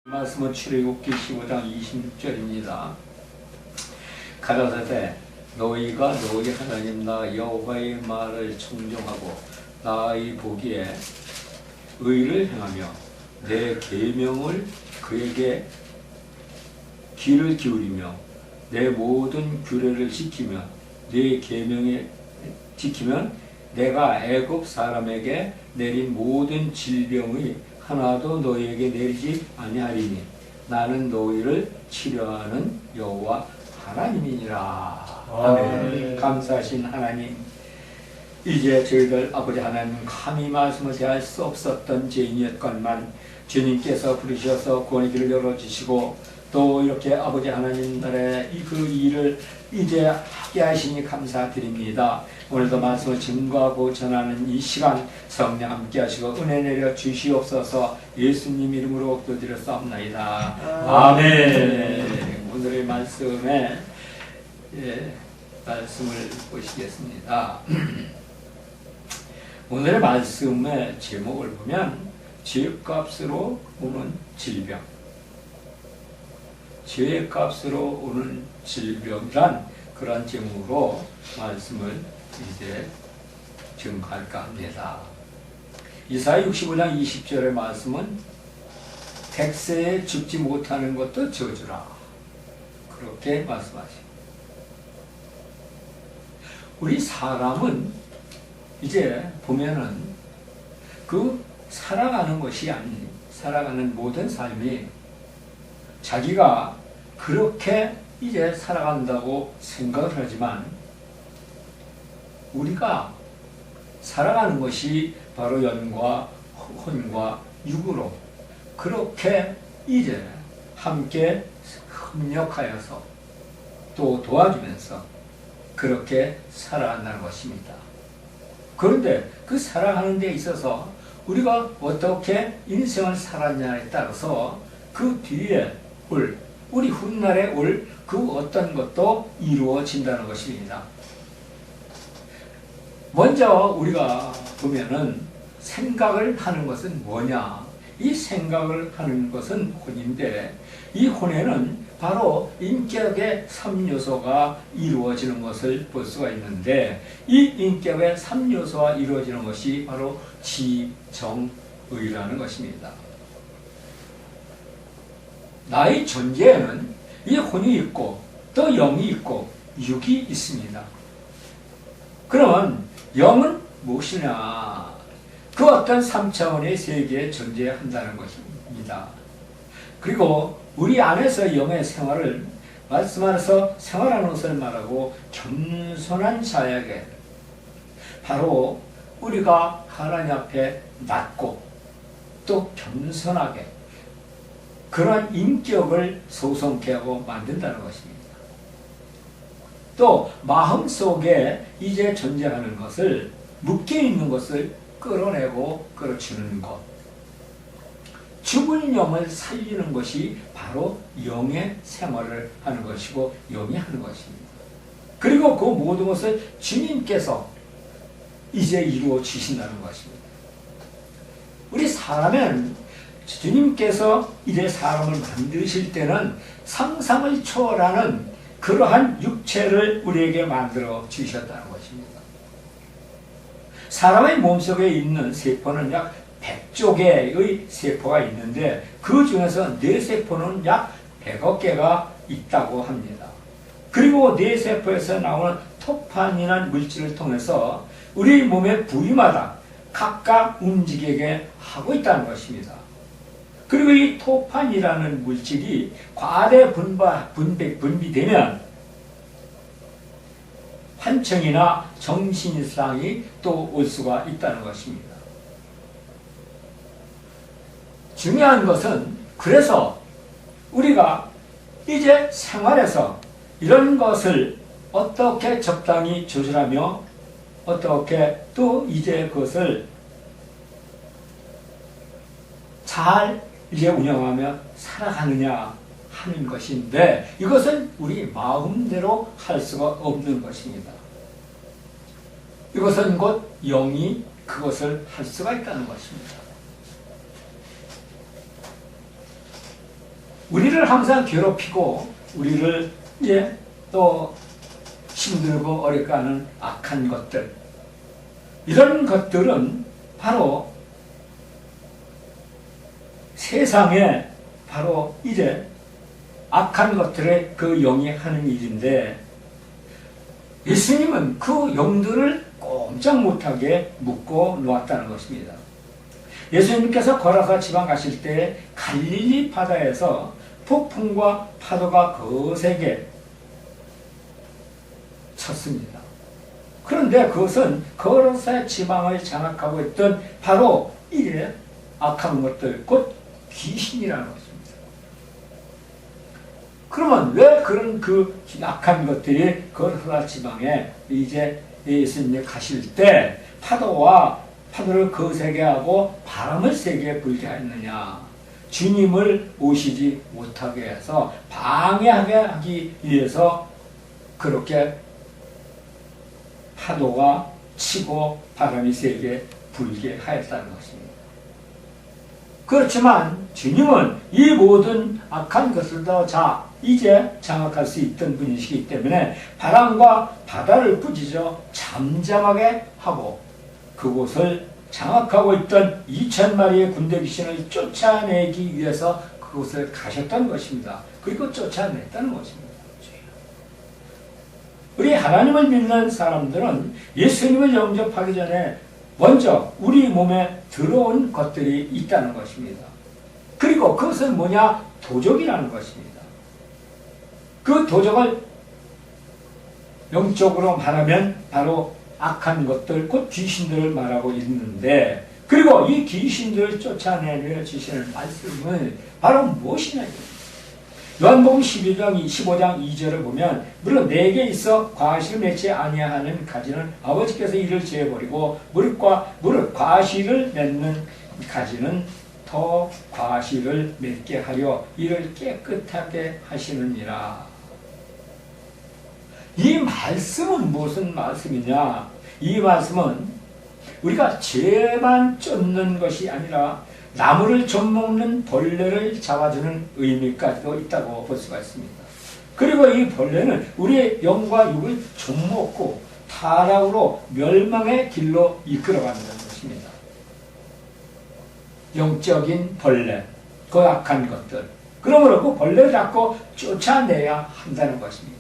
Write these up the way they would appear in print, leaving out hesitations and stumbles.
말씀은 출애굽기 15장 26절입니다. 가라사대 너희가 너희 하나님 나 여호와의 말을 청종하고 나의 보기에 의를 행하며 내 계명을 그에게 귀를 기울이며 내 모든 규례를 지키며 내 계명에 지키면 내가 애굽 사람에게 내린 모든 질병의 하나도 너희에게 내리지 아니하리니 나는 너희를 치료하는 여호와 하나님이니라. 아멘. 감사하신 하나님, 이제 저희들 아버지 하나님 감히 말씀을 대할 수 없었던 죄인이었건만 주님께서 부르셔서 구원의 길을 열어주시고 또 이렇게 아버지 하나님 나라의 그 일을 이제 하게 하시니 감사드립니다. 오늘도 말씀을 증거하고 전하는 이 시간 성령 함께 하시고 은혜 내려 주시옵소서. 예수님 이름으로 기도드렸사옵나이다. 아멘. 오늘의 말씀에 말씀을 보시겠습니다. 오늘의 말씀의 제목을 보면 죄값으로 오는 질병, 죄값으로 오는 질병이란 그런 제목으로 말씀을 이제 증거할까 합니다. 이사야 65장 20절의 말씀은 백세에 죽지 못하는 것도 저주라, 그렇게 말씀하십니다. 우리 사람은 이제 보면은 그 살아가는 것이 아닌 살아가는 모든 삶이 자기가 그렇게 이제 살아간다고 생각을 하지만 우리가 살아가는 것이 바로 영과 혼과 육으로 그렇게 이제 함께 협력하여서 또 도와주면서 그렇게 살아간다는 것입니다. 그런데 그 살아가는 데 있어서 우리가 어떻게 인생을 살았냐에 따라서 그 뒤에 올, 우리 훗날에 올 그 어떤 것도 이루어진다는 것입니다. 먼저 우리가 보면은 생각을 하는 것은 뭐냐? 이 생각을 하는 것은 혼인데 이 혼에는 바로 인격의 3요소가 이루어지는 것을 볼 수가 있는데 이 인격의 3요소가 이루어지는 것이 바로 지정의라는 것입니다. 나의 존재에는 이 혼이 있고 또 영이 있고 육이 있습니다. 그러면 영은 무엇이냐? 그 어떤 3차원의 세계에 존재한다는 것입니다. 그리고 우리 안에서 영의 생활을 말씀 안에서 생활하는 것을 말하고 겸손한 자에게 바로 우리가 하나님 앞에 낮고 또 겸손하게 그런 인격을 소성케 하고 만든다는 것입니다. 또 마음속에 이제 존재하는 것을 묶여있는 것을 끌어내고 끌어주는 것, 죽은 영을 살리는 것이 바로 영의 생활을 하는 것이고 영이 하는 것입니다. 그리고 그 모든 것을 주님께서 이제 이루어 주신다는 것입니다. 우리 사람은 주님께서 이제 사람을 만드실 때는 상상을 초월하는 그러한 육체를 우리에게 만들어 주셨다는 것입니다. 사람의 몸속에 있는 세포는 약 100조 개의 세포가 있는데 그 중에서 뇌세포는 약 100억 개가 있다고 합니다. 그리고 뇌세포에서 나오는 토판이라는 물질을 통해서 우리 몸의 부위마다 각각 움직이게 하고 있다는 것입니다. 그리고 이 토판이라는 물질이 과대 분비되면 환청이나 정신이상이 또 올 수가 있다는 것입니다. 중요한 것은 그래서 우리가 이제 생활에서 이런 것을 어떻게 적당히 조절하며 어떻게 또 이제 그것을 잘 이제 운영하며 살아가느냐 하는 것인데 이것은 우리 마음대로 할 수가 없는 것입니다. 이것은 곧 영이 그것을 할 수가 있다는 것입니다. 우리를 항상 괴롭히고 우리를 또 힘들고 어렵게 하는 악한 것들, 이런 것들은 바로 세상에 바로 이래 악한 것들의 그 영이 하는 일인데, 예수님은 그 영들을 꼼짝 못하게 묶어 놓았다는 것입니다. 예수님께서 거라사 지방 가실 때 갈릴리 바다에서 폭풍과 파도가 거세게 쳤습니다. 그런데 그것은 거라사 지방을 장악하고 있던 바로 이래 악한 것들, 곧 귀신이라는 것입니다. 그러면 왜 그런 그 악한 것들이 거라사 지방에 이제 예수님이 가실 때 파도를 거세게 하고 바람을 세게 불게 했느냐? 주님을 오시지 못하게 해서 방해하게 하기 위해서 그렇게 파도가 치고 바람이 세게 불게 하였다는 것입니다. 그렇지만 주님은 이 모든 악한 것을 이제 장악할 수 있던 분이시기 때문에 바람과 바다를 꾸짖어 잠잠하게 하고 그곳을 장악하고 있던 2000마리의 군대 귀신을 쫓아내기 위해서 그곳을 가셨다는 것입니다. 그리고 쫓아냈다는 것입니다. 우리 하나님을 믿는 사람들은 예수님을 영접하기 전에 먼저 우리 몸에 들어온 것들이 있다는 것입니다. 그리고 그것은 뭐냐? 도적이라는 것입니다. 그 도적을 영적으로 말하면 바로 악한 것들, 곧 귀신들을 말하고 있는데, 그리고 이 귀신들을 쫓아내려 주시는 말씀은 바로 무엇이냐? 요한복음 15장 2절을 보면, 물론 내게 있어 과실을 맺지 아니하는 가지는 아버지께서 이를 제어버리고 무릇 과실을 맺는 가지는 더 과실을 맺게 하려 이를 깨끗하게 하시느니라. 이 말씀은 무슨 말씀이냐? 이 말씀은 우리가 죄만 쫓는 것이 아니라 나무를 좀먹는 벌레를 잡아주는 의미까지도 있다고 볼 수가 있습니다. 그리고 이 벌레는 우리의 영과 육을 좀먹고 타락으로 멸망의 길로 이끌어간다는 것입니다. 영적인 벌레, 그 악한 것들. 그러므로 그 벌레를 잡고 쫓아내야 한다는 것입니다.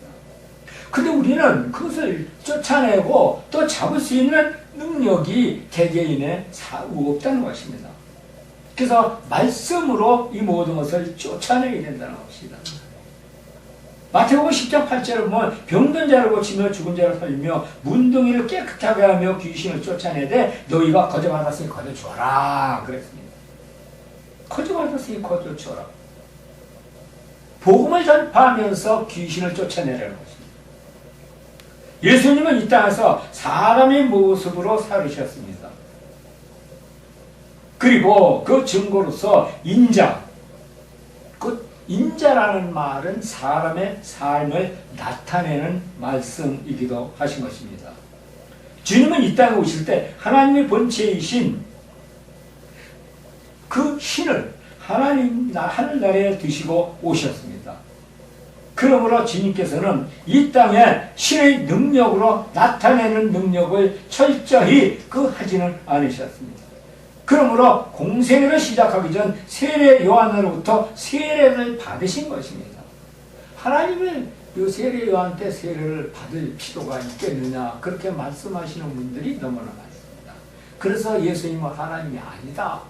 근데 우리는 그것을 쫓아내고 또 잡을 수 있는 능력이 개개인의 없다는 것입니다. 그래서 말씀으로 이 모든 것을 쫓아내야 된다는 것입니다. 마태복음 10장 8절을 보면 병든 자를 고치며 죽은 자를 살리며 문둥이를 깨끗하게 하며 귀신을 쫓아내되 너희가 거저받았으니 거저주어라 그랬습니다. 거저받았으니 거저주어라. 복음을 전파하면서 귀신을 쫓아내라는 것입니다. 예수님은 이 땅에서 사람의 모습으로 살으셨습니다. 그리고 그 증거로서 그 인자라는 말은 사람의 삶을 나타내는 말씀이기도 하신 것입니다. 주님은 이 땅에 오실 때 하나님의 본체이신 그 신을 하늘나라에 두시고 오셨습니다. 그러므로 주님께서는 이 땅에 신의 능력으로 나타내는 능력을 철저히 하지는 않으셨습니다. 그러므로 공생애를 시작하기 전 세례 요한으로부터 세례를 받으신 것입니다. 하나님은 이 세례 요한 때 세례를 받을 필요가 있겠느냐 그렇게 말씀하시는 분들이 너무나 많습니다. 그래서 예수님은 하나님이 아니다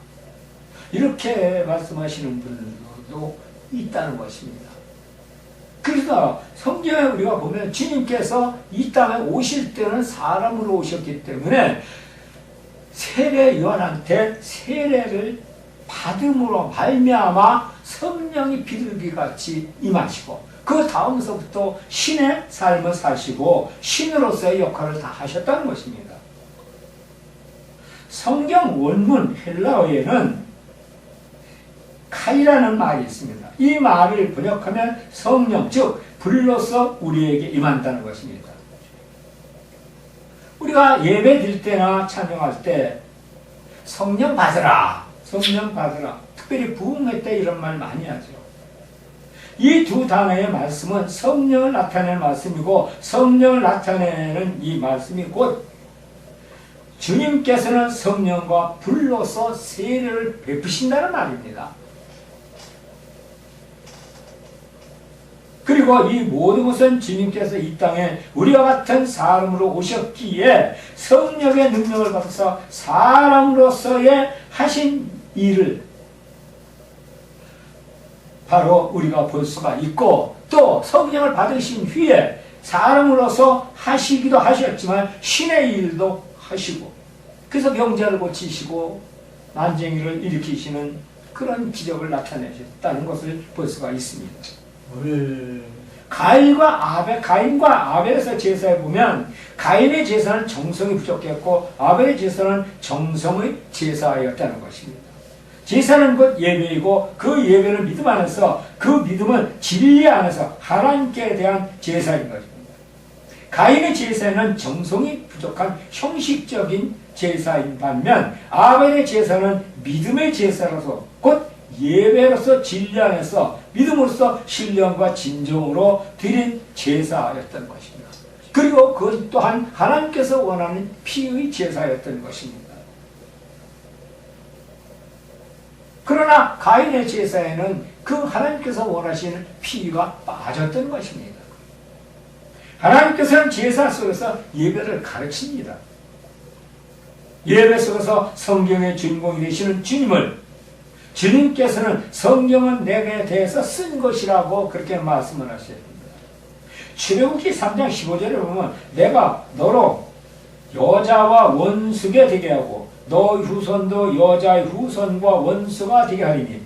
이렇게 말씀하시는 분들도 있다는 것입니다. 그래서 성경에 우리가 보면 주님께서 이 땅에 오실 때는 사람으로 오셨기 때문에 세례 요한한테 세례를 받음으로 말미암아 성령이 비둘기같이 임하시고 그 다음서부터 신의 삶을 사시고 신으로서의 역할을 다 하셨다는 것입니다. 성경 원문 헬라어에는 카이라는 말이 있습니다. 이 말을 번역하면 성령, 즉 불로서 우리에게 임한다는 것입니다. 우리가 예배 드릴 때나 찬양할 때 성령 받으라, 성령 받으라. 특별히 부흥회 때 이런 말 많이 하죠. 이 두 단어의 말씀은 성령을 나타내는 말씀이고, 성령을 나타내는 이 말씀이 곧 주님께서는 성령과 불로서 세례를 베푸신다는 말입니다. 그리고 이 모든 것은 주님께서 이 땅에 우리와 같은 사람으로 오셨기에 성령의 능력을 받아서 사람으로서의 하신 일을 바로 우리가 볼 수가 있고, 또 성령을 받으신 후에 사람으로서 하시기도 하셨지만 신의 일도 하시고, 그래서 병자를 고치시고 난쟁이를 일으키시는 그런 기적을 나타내셨다는 것을 볼 수가 있습니다. 가인과 아벨에서 제사해 보면 가인의 제사는 정성이 부족했고 아벨의 제사는 정성의 제사였다는 것입니다. 제사는 곧 예배이고 그 예배는 믿음 안에서, 그 믿음은 진리 안에서 하나님께 대한 제사인 것입니다. 가인의 제사는 정성이 부족한 형식적인 제사인 반면 아벨의 제사는 믿음의 제사로서 곧 예배로서 진리 안에서 믿음으로써 신령과 진정으로 드린 제사였던 것입니다. 그리고 그것 또한 하나님께서 원하는 피의 제사였던 것입니다. 그러나 가인의 제사에는 그 하나님께서 원하시는 피가 빠졌던 것입니다. 하나님께서는 제사 속에서 예배를 가르칩니다. 예배 속에서 성경의 주인공이 되시는 주님을, 주님께서는 성경은 내게 대해서 쓴 것이라고 그렇게 말씀을 하셨습니다. 출애굽기 3장 15절에 보면 내가 너로 여자와 원수가 되게 하고 너 후손도 여자의 후손과 원수가 되게 하리니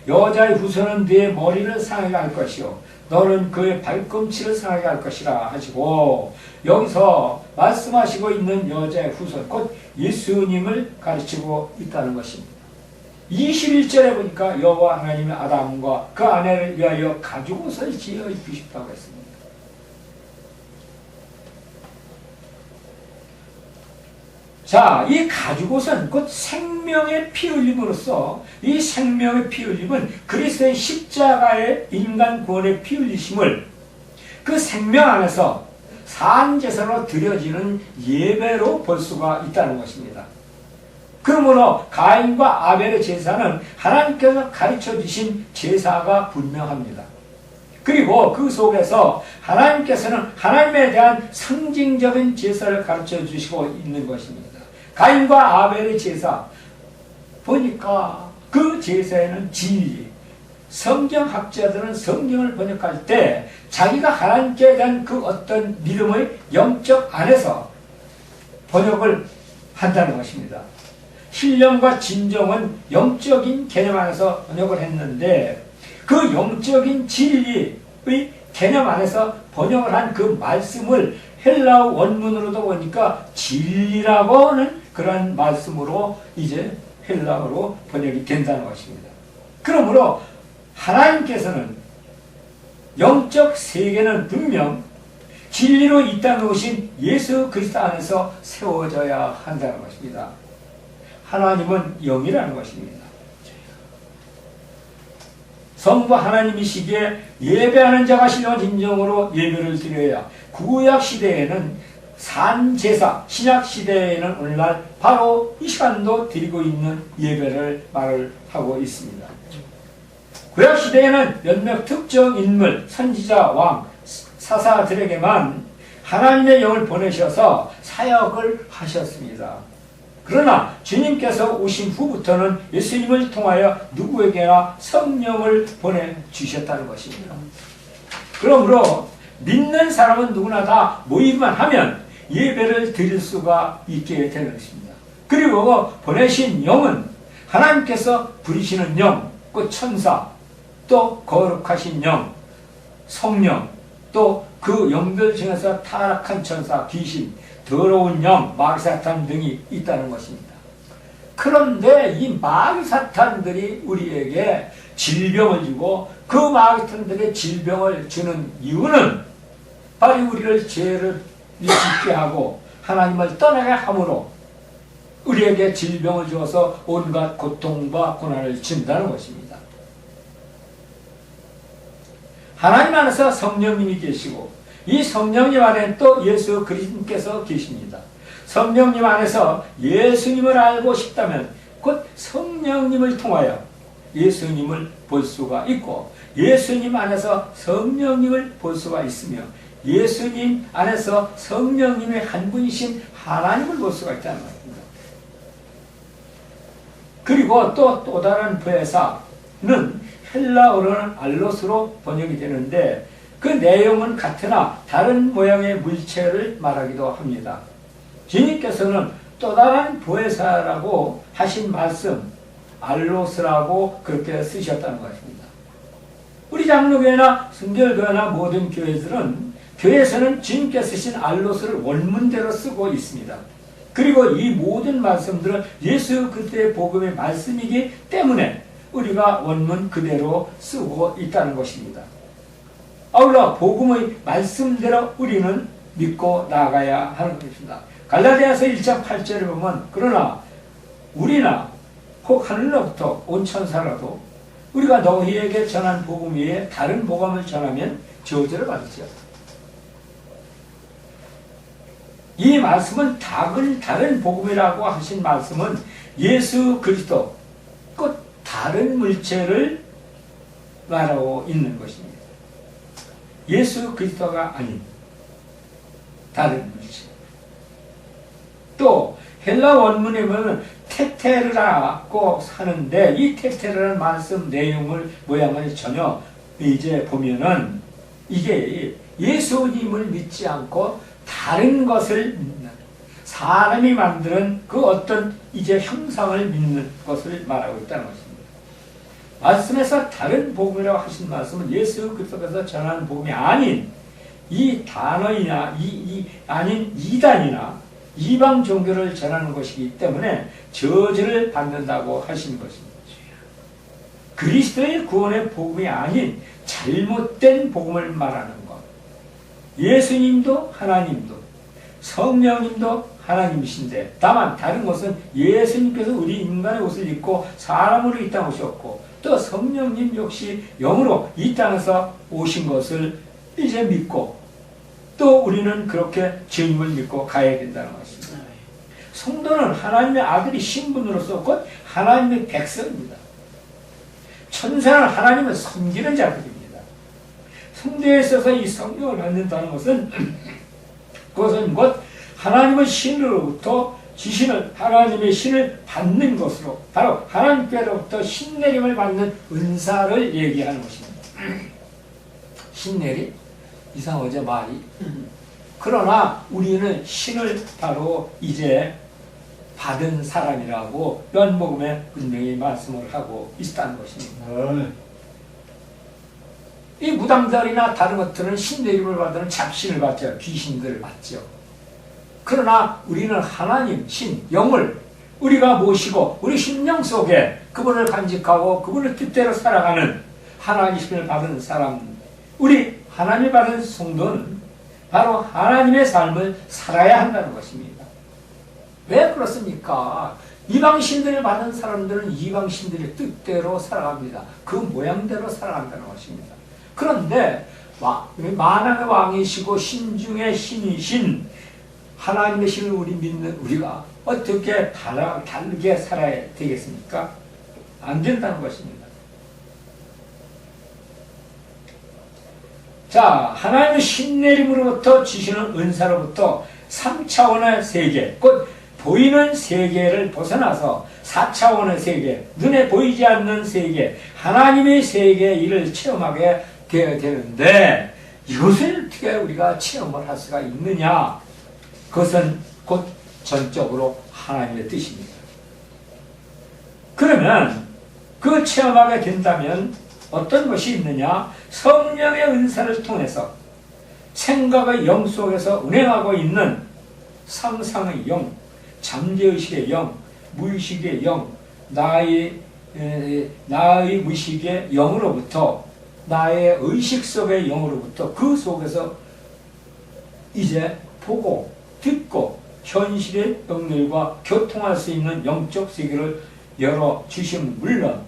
여자의 후손은 네 머리를 상하게 할 것이요 너는 그의 발꿈치를 상하게 할 것이라 하시고, 여기서 말씀하시고 있는 여자의 후손 곧 예수님을 가르치고 있다는 것입니다. 21절에 보니까 여호와 하나님이 아담과 그 아내를 위하여 가죽옷을 지어 입히셨다고 했습니다. 자, 이 가죽옷은 곧 생명의 피 흘림으로써, 이 생명의 피 흘림은 그리스도의 십자가의 인간 구원의 피 흘리심을 그 생명 안에서 산제사로 드려지는 예배로 볼 수가 있다는 것입니다. 그러므로 가인과 아벨의 제사는 하나님께서 가르쳐 주신 제사가 분명합니다. 그리고 그 속에서 하나님께서는 하나님에 대한 상징적인 제사를 가르쳐 주시고 있는 것입니다. 가인과 아벨의 제사 보니까 그 제사에는 진리, 성경학자들은 성경을 번역할 때 자기가 하나님께 대한 그 어떤 믿음의 영적 안에서 번역을 한다는 것입니다. 신령과 진정은 영적인 개념 안에서 번역을 했는데 그 영적인 진리의 개념 안에서 번역을 한 그 말씀을 헬라어 원문으로도 보니까 진리라고 하는 그런 말씀으로 이제 헬라어로 번역이 된다는 것입니다. 그러므로 하나님께서는 영적 세계는 분명 진리로 이 땅에 오신 예수 그리스도 안에서 세워져야 한다는 것입니다. 하나님은 영이라는 것입니다. 성부 하나님이시기에 예배하는 자가 신령한 진정으로 예배를 드려야, 구약 시대에는 산제사, 신약 시대에는 오늘날 바로 이 시간도 드리고 있는 예배를 말을 하고 있습니다. 구약 시대에는 몇몇 특정 인물, 선지자, 왕, 사사들에게만 하나님의 영을 보내셔서 사역을 하셨습니다. 그러나 주님께서 오신 후부터는 예수님을 통하여 누구에게나 성령을 보내주셨다는 것입니다. 그러므로 믿는 사람은 누구나 다 모이기만 하면 예배를 드릴 수가 있게 되는 것입니다. 그리고 보내신 영은 하나님께서 부리시는 영, 그 천사, 또 거룩하신 영, 성령, 또 그 영들 중에서 타락한 천사, 귀신, 더러운 영, 마귀사탄 등이 있다는 것입니다. 그런데 이 마귀사탄들이 우리에게 질병을 주고 그 마귀사탄들의 질병을 주는 이유는 바로 우리를 죄를 짓게 하고 하나님을 떠나게 함으로 우리에게 질병을 주어서 온갖 고통과 고난을 준다는 것입니다. 하나님 안에서 성령님이 계시고 이 성령님 안에 또 예수 그리스도께서 계십니다. 성령님 안에서 예수님을 알고 싶다면 곧 성령님을 통하여 예수님을 볼 수가 있고 예수님 안에서 성령님을 볼 수가 있으며 예수님 안에서 성령님의 한 분이신 하나님을 볼 수가 있다는 것입니다. 그리고 또 다른 부회사는 헬라어로는 알로스로 번역이 되는데 그 내용은 같으나 다른 모양의 물체를 말하기도 합니다. 주님께서는 또 다른 부회사라고 하신 말씀 알로스라고 그렇게 쓰셨다는 것입니다. 우리 장로교회나 순결교회나 모든 교회들은 교회에서는 주님께서 쓰신 알로스를 원문대로 쓰고 있습니다. 그리고 이 모든 말씀들은 예수 그리스도의 복음의 말씀이기 때문에 우리가 원문 그대로 쓰고 있다는 것입니다. 아울러 복음의 말씀대로 우리는 믿고 나가야 하는 것입니다. 갈라디아서 1장 8절을 보면 그러나 우리나 혹 하늘로부터 온 천사라도 우리가 너희에게 전한 복음 외에 다른 복음을 전하면 저주를 받을지어다. 이 말씀은 다른 복음이라고 하신 말씀은 예수 그리스도 곧 다른 물체를 말하고 있는 것입니다. 예수 그리스도가 아닌 다른 물체. 또 헬라 원문에 보면 테테르라고 하는데 이 테테르라는 말씀 내용을 모양을 전혀 이제 보면은 이게 예수님을 믿지 않고 다른 것을 믿는 사람이 만드는 그 어떤 이제 형상을 믿는 것을 말하고 있다는 것입니다. 말씀에서 다른 복음이라고 하신 말씀은 예수 그리스도께서 전하는 복음이 아닌 이 단어이나 아닌 이단이나 이방 종교를 전하는 것이기 때문에 저주를 받는다고 하신 것입니다. 그리스도의 구원의 복음이 아닌 잘못된 복음을 말하는 것. 예수님도 하나님도 성령님도 하나님이신데 다만 다른 것은 예수님께서 우리 인간의 옷을 입고 사람으로 이 땅에 오셨고 또 성령님 역시 영으로 이 땅에서 오신 것을 이제 믿고 또 우리는 그렇게 주님을 믿고 가야 된다는 것입니다. 성도는 하나님의 아들이 신분으로서 곧 하나님의 백성입니다. 천사는 하나님을 섬기는 자들입니다. 성도에 있어서 이 성령을 받는다는 것은 그것은 곧 하나님의 신으로부터 주시는 하나님의 신을 받는 것으로 바로 하나님께로부터 신내림을 받는 은사를 얘기하는 것입니다. 신내림? 이상하죠 말이. 그러나 우리는 신을 바로 이제 받은 사람이라고 요한복음에 분명히 말씀을 하고 있다는 것입니다. 이 무당들이나 다른 것들은 신내림을 받는 잡신을 받죠. 귀신들을 받죠. 그러나 우리는 하나님, 신, 영을 우리가 모시고 우리 심령 속에 그분을 간직하고 그분을 뜻대로 살아가는 하나님을 받은 사람, 우리 하나님을 받은 성도는 바로 하나님의 삶을 살아야 한다는 것입니다. 왜 그렇습니까? 이방신들을 받은 사람들은 이방신들의 뜻대로 살아갑니다. 그 모양대로 살아간다는 것입니다. 그런데 만왕의 왕이시고 신중의 신이신 하나님의 신을 우리 믿는 우리가 어떻게 다르게 살아야 되겠습니까? 안 된다는 것입니다. 자, 하나님의 신내림으로부터 주시는 은사로부터 3차원의 세계, 곧 보이는 세계를 벗어나서 4차원의 세계, 눈에 보이지 않는 세계, 하나님의 세계의 일을 체험하게 되어야 되는데 이것을 어떻게 우리가 체험을 할 수가 있느냐? 그것은 곧 전적으로 하나님의 뜻입니다. 그러면 그 체험하게 된다면 어떤 것이 있느냐? 성령의 은사를 통해서 생각의 영 속에서 운행하고 있는 상상의 영, 잠재의식의 영, 무의식의 영, 나의 무의식의 영으로부터 나의 의식 속의 영으로부터 그 속에서 이제 보고 듣고 현실의 영들과 교통할 수 있는 영적 세계를 열어주시면 물론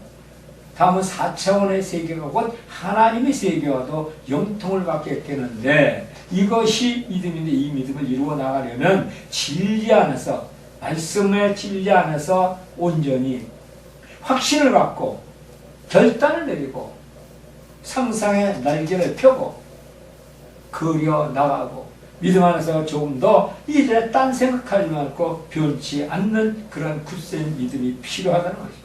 다음은 4차원의 세계가 곧 하나님의 세계와도 영통을 받게 되는데, 이것이 믿음인데, 이 믿음을 이루어 나가려면 진리 안에서, 말씀의 진리 안에서 온전히 확신을 갖고 결단을 내리고 상상의 날개를 펴고 그려 나가고 믿음 안에서 조금 더 이제 딴 생각하지 말고 변치 않는 그런 굳센 믿음이 필요하다는 것입니다.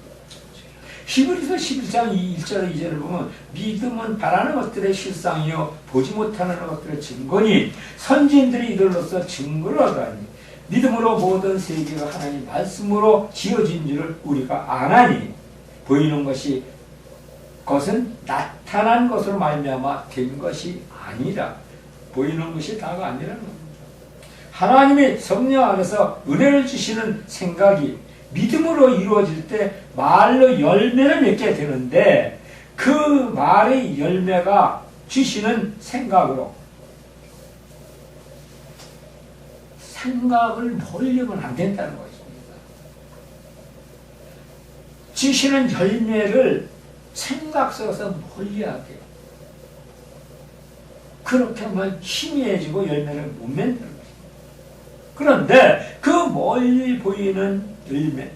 히브리서 11장 1절 2절을 보면 믿음은 바라는 것들의 실상이요 보지 못하는 것들의 증거니 선지인들이 이들로서 증거를 얻으니 믿음으로 모든 세계가 하나님 말씀으로 지어진 줄을 우리가 아나니 보이는 것이 것은 나타난 것으로 말미암아 된 것이 아니라, 보이는 것이 다가 아니라는 겁니다. 하나님이 성령 안에서 은혜를 주시는 생각이 믿음으로 이루어질 때 말로 열매를 맺게 되는데, 그 말의 열매가 주시는 생각으로 생각을 멀리면 안 된다는 것입니다. 주시는 열매를 생각 속에서 멀리하게, 그렇게 하면 희미해지고 열매를 못 맺는 것입니다. 그런데 그 멀리 보이는 열매,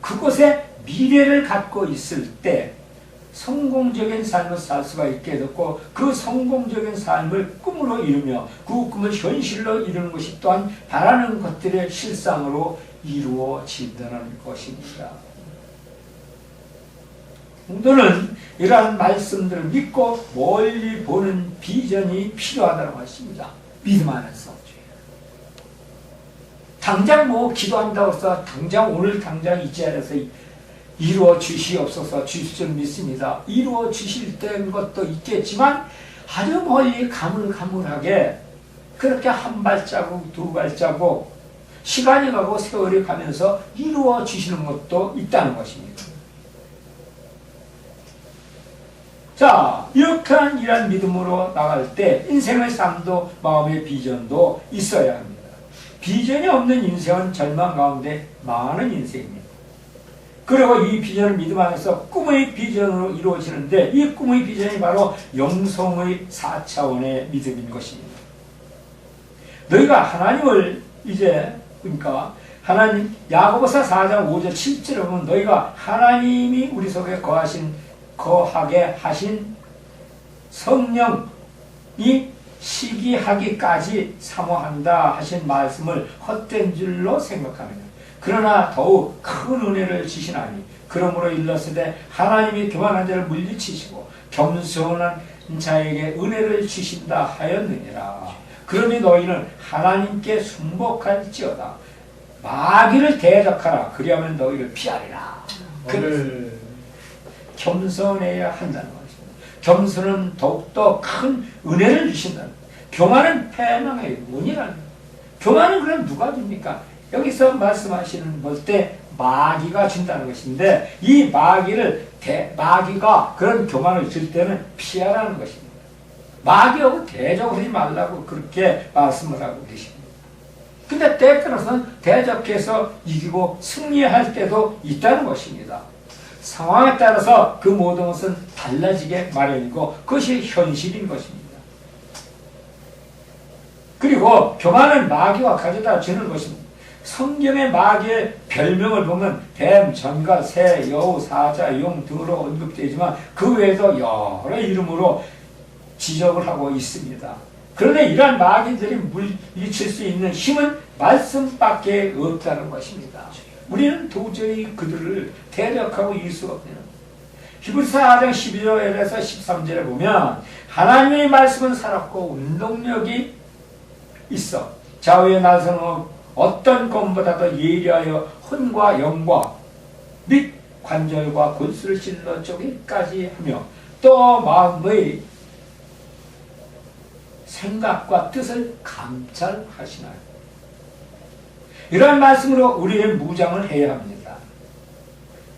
그곳에 미래를 갖고 있을 때 성공적인 삶을 살 수가 있게 됐고, 그 성공적인 삶을 꿈으로 이루며 그 꿈을 현실로 이루는 것이 또한 바라는 것들의 실상으로 이루어진다는 것입니다. 성도는 이러한 말씀들을 믿고 멀리 보는 비전이 필요하다는 것입니다. 믿음 안에서. 당장 뭐 기도한다고 해서 당장 오늘 당장 이 자리에서 이루어 주시옵소서 주실 줄 믿습니다. 이루어 주실 때인 것도 있겠지만 아주 멀리 가물가물하게 그렇게 한 발자국 두 발자국 시간이 가고 세월이 가면서 이루어 주시는 것도 있다는 것입니다. 자, 이렇게 이런 믿음으로 나갈 때 인생의 삶도 마음의 비전도 있어야 합니다. 비전이 없는 인생은 절망 가운데 망하는 인생입니다. 그리고 이 비전을 믿음 안에서 꿈의 비전으로 이루어지는데, 이 꿈의 비전이 바로 영성의 4차원의 믿음인 것입니다. 너희가 하나님을 이제, 그러니까 하나님, 야고보서 4장 5절 7절에 보면 너희가 하나님이 우리 속에 거하게 하신 성령이 시기하기까지 사모한다 하신 말씀을 헛된 줄로 생각하느냐. 그러나 더욱 큰 은혜를 주시나니 그러므로 일렀으되 하나님이 교만한 자를 물리치시고 겸손한 자에게 은혜를 주신다 하였느니라. 그러니 너희는 하나님께 순복할지어다. 마귀를 대적하라. 그리하면 너희를 피하리라. 겸손해야 한다는 것입니다. 겸손은 더욱더 큰 은혜를 주신다는 것입니다. 교만은 패망의 원이라는 거예요. 교만은 그럼 누가 줍니까? 여기서 말씀하시는 볼 때 마귀가 준다는 것인데, 이 마귀가 그런 교만을 줄 때는 피하라는 것입니다. 마귀하고 대적하지 말라고 그렇게 말씀을 하고 계십니다. 근데 때때로는 대적해서 이기고 승리할 때도 있다는 것입니다. 상황에 따라서 그 모든 것은 달라지게 마련이고 그것이 현실인 것입니다. 그리고 교만은 마귀가 가져다 주는 것입니다. 성경의 마귀의 별명을 보면 뱀, 전갈, 새, 여우, 사자, 용 등으로 언급되지만 그 외에도 여러 이름으로 지적을 하고 있습니다. 그런데 이러한 마귀들이 물리칠 수 있는 힘은 말씀밖에 없다는 것입니다. 우리는 도저히 그들을 대적하고 이길 수가 없네요. 히브리서 4장 12절에서 13절에 보면 하나님의 말씀은 살았고 운동력이 있어 좌우의 날선은 어떤 검보다도 예리하여 혼과 영과 및 관절과 골수를 찔러 쪼개기까지 하며 또 마음의 생각과 뜻을 감찰하시나요. 이러한 말씀으로 우리의 무장을 해야 합니다.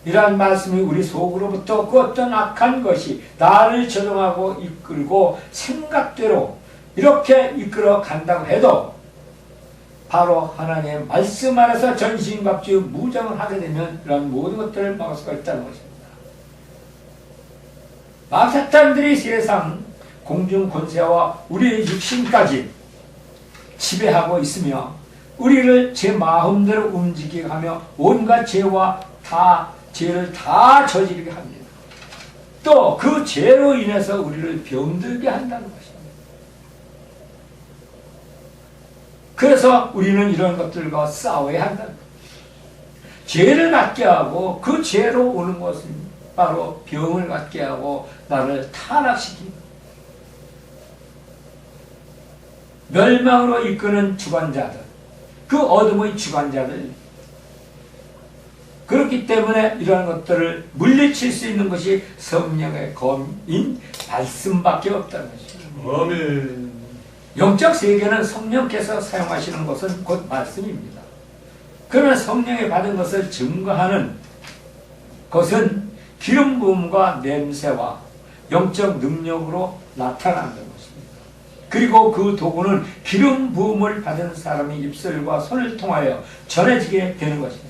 이러한 말씀이 우리 속으로부터 그 어떤 악한 것이 나를 조종하고 이끌고 생각대로 이렇게 이끌어 간다고 해도 바로 하나님의 말씀 안에서 전신갑주 무장을 하게 되면 이런 모든 것들을 막을 수가 있다는 것입니다. 마사탄들이 세상 공중 권세와 우리의 육신까지 지배하고 있으며 우리를 제 마음대로 움직이게 하며 온갖 죄를 다 저지르게 합니다. 또 그 죄로 인해서 우리를 병들게 한다는 것입니다. 그래서 우리는 이런 것들과 싸워야 한다는 것입니다. 죄를 갖게 하고 그 죄로 오는 것은 바로 병을 갖게 하고 나를 타락시킵니다. 멸망으로 이끄는 주관자들, 그 어둠의 주관자들, 그렇기 때문에 이러한 것들을 물리칠 수 있는 것이 성령의 검인 말씀밖에 없다는 것입니다. 아멘. 영적 세계는 성령께서 사용하시는 것은 곧 말씀입니다. 그러나 성령이 받은 것을 증거하는 것은 기름 부음과 냄새와 영적 능력으로 나타나는 것입니다. 그리고 그 도구는 기름 부음을 받은 사람의 입술과 손을 통하여 전해지게 되는 것입니다.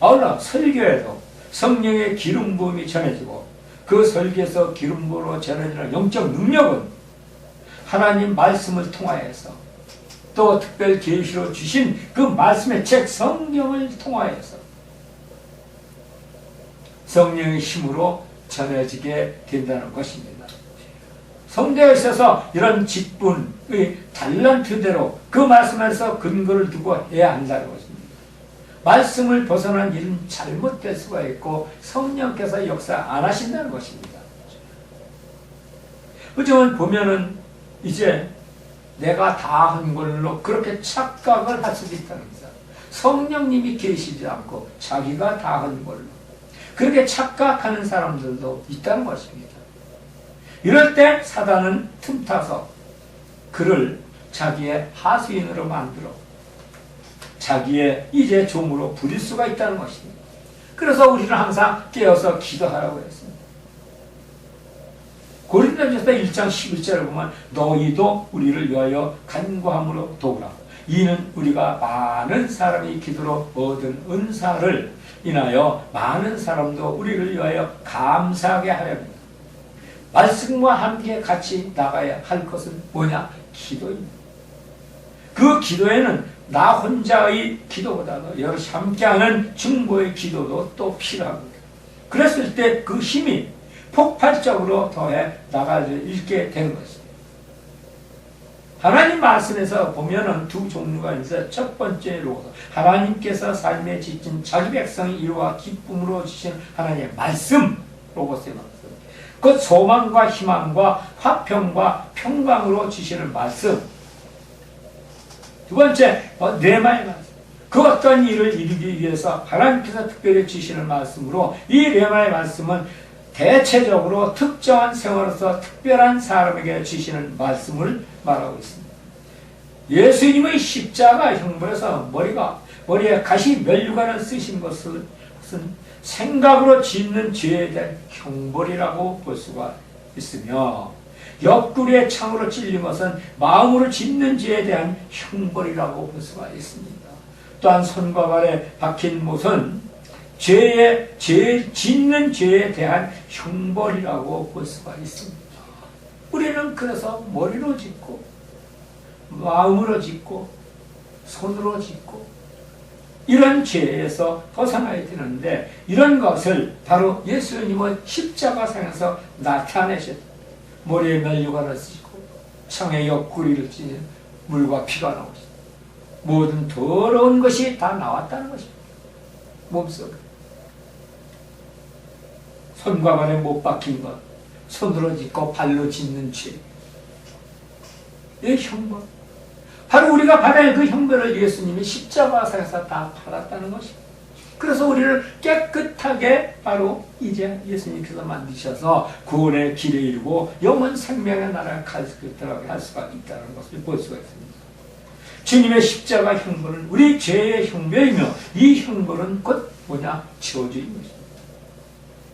아울러 설교에도 성령의 기름 부음이 전해지고 그 설교에서 기름 부음으로 전해지는 영적 능력은 하나님 말씀을 통하여서 또 특별 계시로 주신 그 말씀의 책 성경을 통하여서 성령의 힘으로 전해지게 된다는 것입니다. 성경에 있어서 이런 직분의 달란트대로 그 말씀에서 근거를 두고 해야 한다는 것입니다. 말씀을 벗어난 일은 잘못될 수가 있고 성령께서 역사 안 하신다는 것입니다. 요즘은 보면은 이제 내가 다 한 걸로 그렇게 착각을 할 수도 있다는 겁니다. 성령님이 계시지 않고 자기가 다 한 걸로 그렇게 착각하는 사람들도 있다는 것입니다. 이럴 때 사단은 틈타서 그를 자기의 하수인으로 만들어 자기의 이제 종으로 부릴 수가 있다는 것입니다. 그래서 우리는 항상 깨어서 기도하라고 했습니다. 고린도전서 1장 11절을 보면 너희도 우리를 위하여 간구함으로 도우라. 이는 우리가 많은 사람이 기도로 얻은 은사를 인하여 많은 사람도 우리를 위하여 감사하게 하렵니다. 말씀과 함께 같이 나가야 할 것은 뭐냐? 기도입니다. 그 기도에는 나 혼자의 기도보다도 여럿이 함께하는 중보의 기도도 또 필요합니다. 그랬을 때 그 힘이 폭발적으로 더해 나갈 수 있게 되는 것입니다. 하나님 말씀에서 보면은 두 종류가 있어요. 첫 번째로 하나님께서 삶에 지친 자기 백성이 이루와 기쁨으로 주신 하나님의 말씀, 로고스의 말씀. 그 소망과 희망과 화평과 평강으로 주시는 말씀. 두 번째, 레마의 말씀. 그 어떤 일을 이루기 위해서 하나님께서 특별히 주시는 말씀으로 이 레마의 말씀은 대체적으로 특정한 생활로서 특별한 사람에게 주시는 말씀을 말하고 있습니다. 예수님의 십자가 형벌에서 머리에 가시 면류관을 쓰신 것은 생각으로 짓는 죄에 대한 형벌이라고 볼 수가 있으며 옆구리에 창으로 찔린 것은 마음으로 짓는 죄에 대한 형벌이라고 볼 수가 있습니다. 또한 손과 발에 박힌 못은 짓는 죄에 대한 형벌이라고 볼 수가 있습니다. 우리는 그래서 머리로 짓고 마음으로 짓고 손으로 짓고 이런 죄에서 벗어나야 되는데 이런 것을 바로 예수님은 십자가상에서 나타내셨다. 머리에 면류관을 쓰시고 창에 옆구리를 찌는 물과 피가 나오시다. 모든 더러운 것이 다 나왔다는 것입니다. 몸속에 손과 발에 못 박힌 것, 손으로 짓고 발로 짓는 죄, 이 형벌, 바로 우리가 받아야 그 형벌을 예수님이 십자가상에서 다 받았다는 것입니다. 그래서 우리를 깨끗하게 바로 이제 예수님께서 만드셔서 구원의 길에 이르고 영원 생명의 나라에 들어가게 할 수가 있다는 것을 볼 수가 있습니다. 주님의 십자가 형벌은 우리 죄의 형벌이며 이 형벌은 곧 뭐냐? 저주인 것입니다.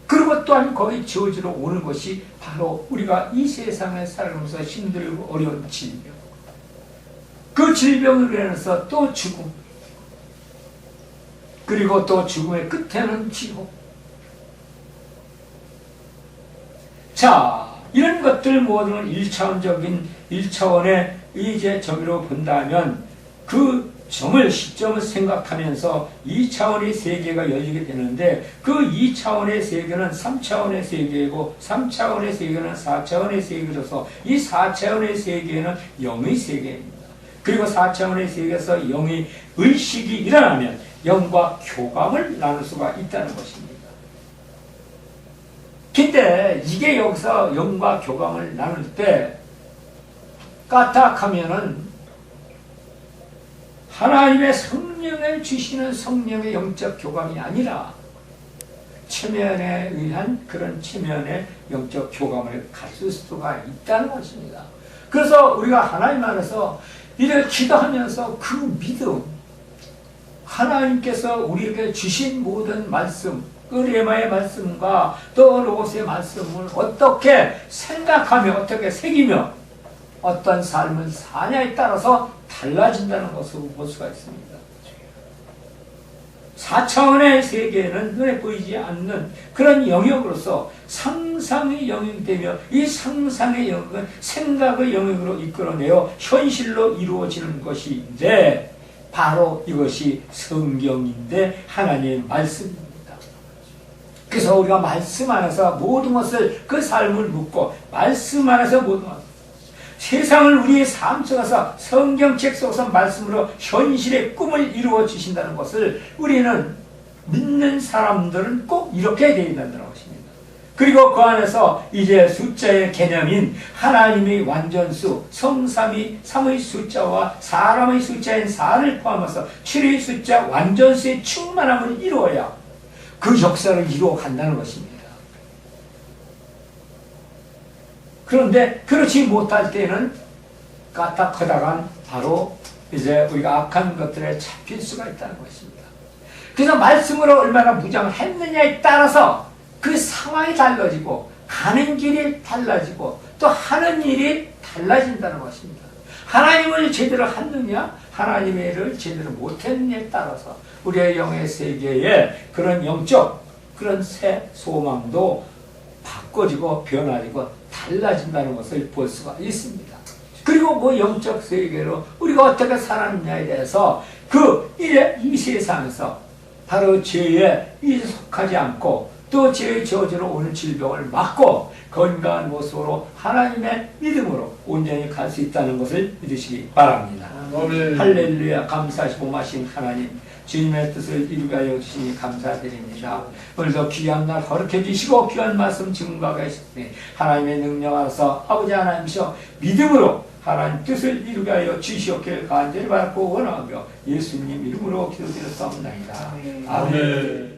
그리고 또한 거기 저주로 오는 것이 바로 우리가 이 세상에 살아가면서 힘들고 어려운 질병, 그 질병으로 인해서 또 죽음, 그리고 또 죽음의 끝에는 지옥. 자, 이런 것들 모두는 1차원의 이제 점으로 본다면 그 점을 시점을 생각하면서 2차원의 세계가 열리게 되는데, 그 2차원의 세계는 3차원의 세계이고 3차원의 세계는 4차원의 세계로서 이 4차원의 세계는 영의 세계입니다. 그리고 4차원의 세계에서 영의 의식이 일어나면 영과 교감을 나눌 수가 있다는 것입니다. 근데 이게 여기서 영과 교감을 나눌 때 까딱하면은 하나님의 성령을 주시는 성령의 영적 교감이 아니라 체면에 의한 그런 체면의 영적 교감을 가질 수가 있다는 것입니다. 그래서 우리가 하나님 안에서 이를 기도하면서 그 믿음, 하나님께서 우리에게 주신 모든 말씀, 그 레마의 말씀과 또 로고스의 말씀을 어떻게 생각하며 어떻게 새기며 어떤 삶을 사냐에 따라서 달라진다는 것을 볼 수가 있습니다. 4차원의 세계는 눈에 보이지 않는 그런 영역으로서 상상의 영역이 되며, 이 상상의 영역은 생각의 영역으로 이끌어내어 현실로 이루어지는 것인데, 바로 이것이 성경인데 하나님의 말씀입니다. 그래서 우리가 말씀 안에서 모든 것을, 그 삶을 묻고 말씀 안에서 모든 것, 세상을 우리의 삶 속에서 성경책 속에서 말씀으로 현실의 꿈을 이루어 주신다는 것을 우리는 믿는 사람들은 꼭 이렇게 되어야 된다는 것입니다. 그리고 그 안에서 이제 숫자의 개념인 하나님의 완전수, 성삼위, 삼의 숫자와 사람의 숫자인 4를 포함해서 7의 숫자 완전수의 충만함을 이루어야 그 역사를 이루어 간다는 것입니다. 그런데 그렇지 못할 때는 까딱하다간 바로 이제 우리가 악한 것들에 잡힐 수가 있다는 것입니다. 그래서 말씀으로 얼마나 무장을 했느냐에 따라서 그 상황이 달라지고 가는 길이 달라지고 또 하는 일이 달라진다는 것입니다. 하나님을 제대로 했느냐, 하나님의 일을 제대로 못했느냐에 따라서 우리의 영의 세계에 그런 영적 그런 새 소망도 바꿔지고 변화지고 달라진다는 것을 볼 수가 있습니다. 그리고 그 영적 세계로 우리가 어떻게 살았느냐에 대해서 이 세상에서 바로 죄에 속하지 않고 또 죄의 저주로 오는 질병을 막고 건강한 모습으로 하나님의 믿음으로 온전히 갈 수 있다는 것을 믿으시기 바랍니다. 아멘. 할렐루야. 감사하시고 마신 하나님, 주님의 뜻을 이루게 하여 주시니 감사드립니다. 오늘도 귀한 날 허락해 주시고 귀한 말씀 증거하게 하시니 하나님의 능력 안에서 아버지 하나님이셔 믿음으로 하나님 뜻을 이루게 하여 주시옵길 간절히 바라고 원하며 예수님 이름으로 기도드렸사옵나이다. 아멘.